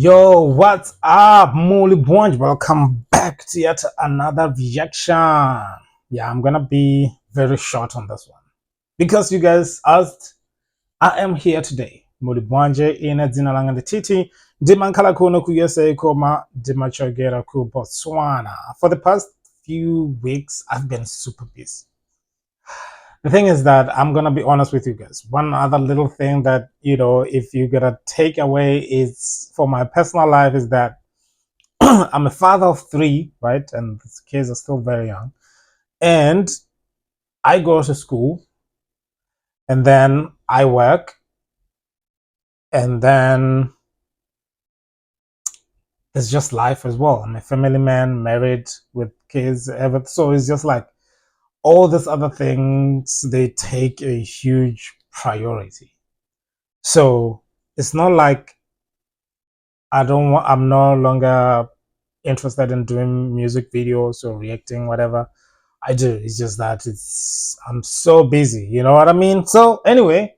Yo, what's up, Molly Bunch? Welcome back to yet another reaction. Yeah, I'm gonna be very short on this one because you guys asked. I am here today. Molly Bunje ina dzina langa ndi Titi. Ndimankhala kuno ku USA koma ndimachokera ku Botswana. For the past few weeks, I've been super busy. The thing is that I'm gonna be honest with you guys. One other little thing that if you gotta take away is for my personal life is that I'm a father of 3, right? And the kids are still very young. And I go to school and then I work and then it's just life as well. I'm a family man, married with kids, so it's just like all these other things, they take a huge priority. So it's not like I'm no longer interested in doing music videos or reacting, whatever I do. It's just that I'm so busy, you know what I mean? So anyway,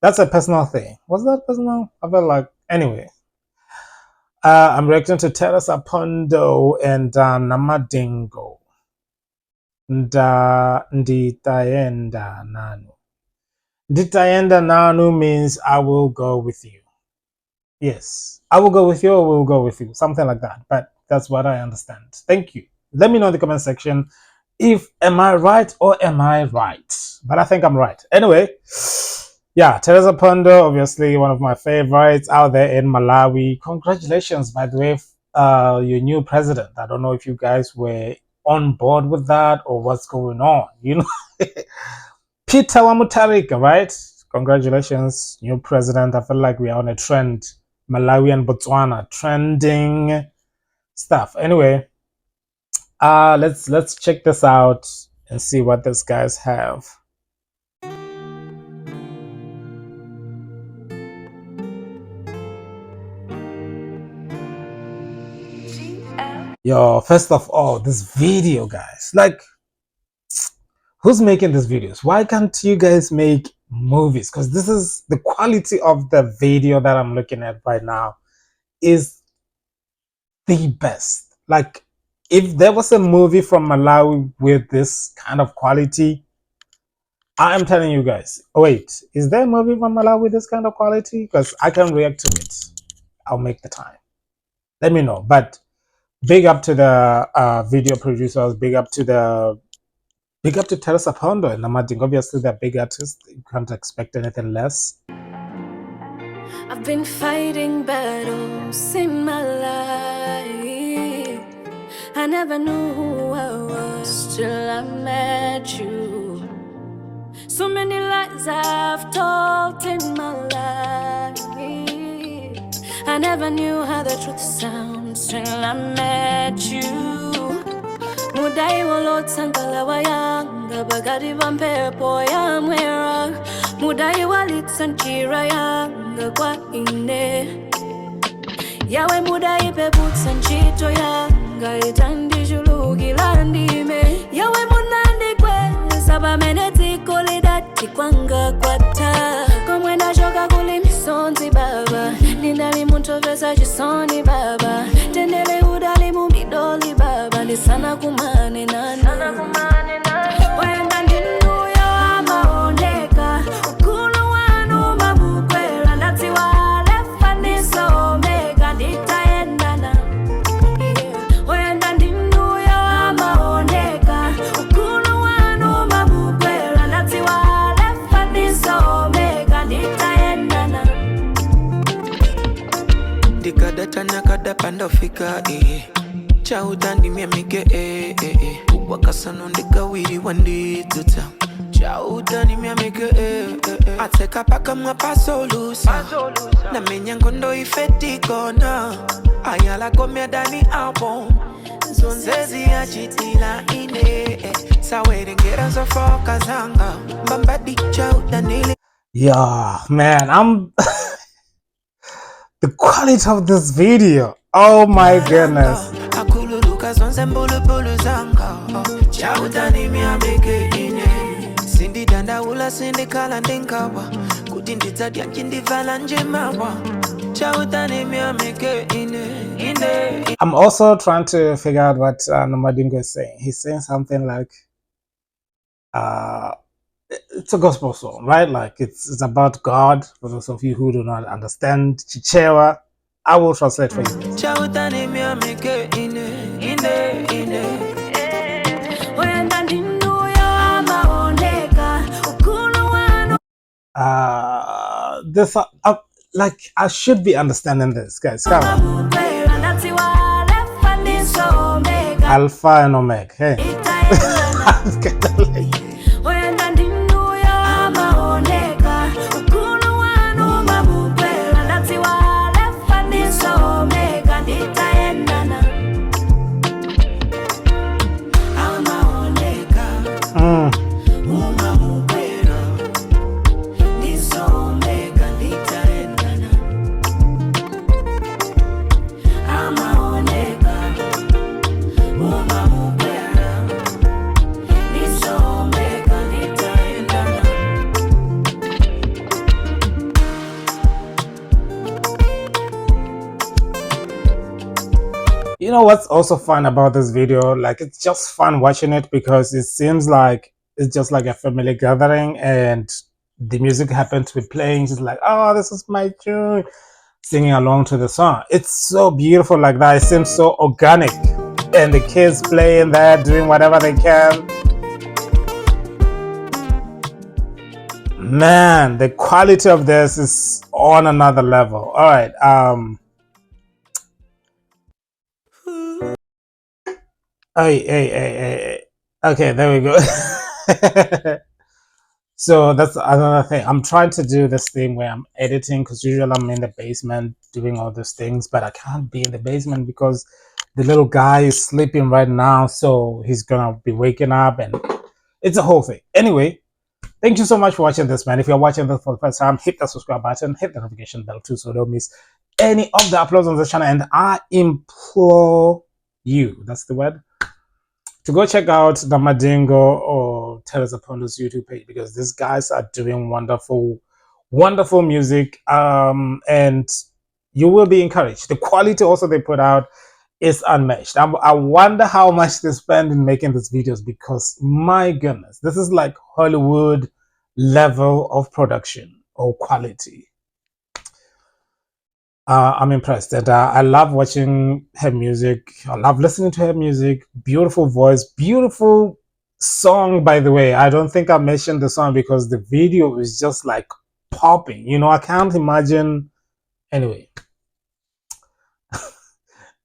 that's a personal thing. Was that personal? I felt like, anyway. I'm reacting to Theresa, Phondo, and Namadingo. Nditaenda nanu. Nditaenda nanu means I will go with you. Yes, I will go with you or we'll go with you. Something like that. But that's what I understand. Thank you. Let me know in the comment section if am I right or am I right. But I think I'm right. Anyway, yeah, Theresa Phondo, obviously one of my favorites out there in Malawi. Congratulations, by the way, your new president. I don't know if you guys were on board with that or what's going on. You know, Peter Wamutarika, right? Congratulations, new president. I feel like we are on a trend. Malawi and Botswana trending stuff. Anyway, let's check this out and see what these guys have. Yo, first of all, this video, guys, like, who's making these videos? Why can't you guys make movies? Because this is the quality of the video that I'm looking at right now is the best. Like, if there was a movie from Malawi with this kind of quality, I am telling you guys. Wait, is there a movie from Malawi with this kind of quality? Because I can react to it. I'll make the time. Let me know. But big up to the video producers. Big up to Theresa Phondo and Namadingo. Obviously, they're big artists. You can't expect anything less. I've been fighting battles in my life. I never knew who I was till I met you. So many lies I've told in my life. I never knew how the truth sounds till I met you. Mudai walotsangala wayanga bagari bampepo ya mwera. Mudai walitsankira yanga kwa ine. Yawe mudai pebutsanchito yanga itandijulukila ndime. Yawe munandi kweza bameneti kolidati kwanga kwata. Komwenda shoka kuli misonzi baba. Nindali muntovesa chisoni baba. Tendele udali mumidoli baba. Nisana kumane nani. Wenda ndinuyo amaoneka. Ukulu wanu mabukwela. Lati walefa nisomeka. Nitaendana. Wenda ndinuyo amaoneka. Ukulu wanu mabukwela. Lati walefa nisomeka. Nitaendana. Dikadata nakada pandofika Chaudani miamike Wakasano ndika wiri wandituta Chaudani miamike Ateka paka mwapa solusa Na menyangondo ifetikona Ayala komia dani album Zonzezi ya chitila ine Sawerengera zofoka zanga Mbambadi chaudani. Yeah, man, the quality of this video, oh my goodness. Sindi danda ula sindi kala ndinkawa Kutindita dianjindi vala njemawa I'm also trying to figure out what Namadingo is saying. He's saying something like, it's a gospel song, right? Like it's about God. For those of you who do not understand Chichewa, I will translate for you. This like I should be understanding this, guys. Come on. Alpha and Omega. Hey. You know what's also fun about this video? Like, it's just fun watching it because it seems like it's just like a family gathering and the music happens to be playing. Just like, oh, this is my tune, singing along to the song. It's so beautiful like that. It seems so organic, and the kids playing there, doing whatever they can. Man, the quality of this is on another level. All right, hey. Okay, there we go. So that's another thing. I'm trying to do this thing where I'm editing because usually I'm in the basement doing all these things, but I can't be in the basement because the little guy is sleeping right now. So he's gonna be waking up and it's a whole thing. Anyway, thank you so much for watching this, man. If you're watching this for the first time, hit the subscribe button, hit the notification bell too, so don't miss any of the uploads on this channel. And I implore you, that's the word, to go check out Namadingo or Theresa Phondo's YouTube page because these guys are doing wonderful music, and you will be encouraged. The quality also they put out is unmatched. I wonder how much they spend in making these videos because my goodness, this is like Hollywood level of production or quality. I'm impressed, and I love watching her music. I love listening to her music. Beautiful voice, beautiful song. By the way, I don't think I mentioned the song because the video is just like popping. You know, I can't imagine. Anyway,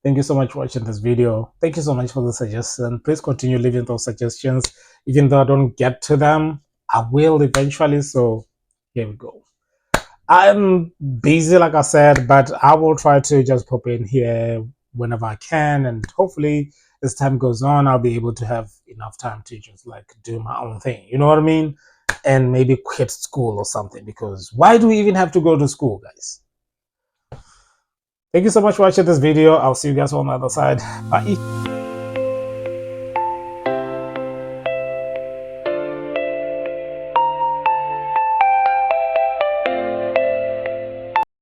thank you so much for watching this video. Thank you so much for the suggestion. Please continue leaving those suggestions. Even though I don't get to them, I will eventually. So here we go. I'm busy, like I said, but I will try to just pop in here whenever I can, and hopefully as time goes on I'll be able to have enough time to just like do my own thing, you know what I mean, and maybe quit school or something, because why do we even have to go to school, guys? Thank you so much for watching this video. I'll see you guys on the other side. Bye.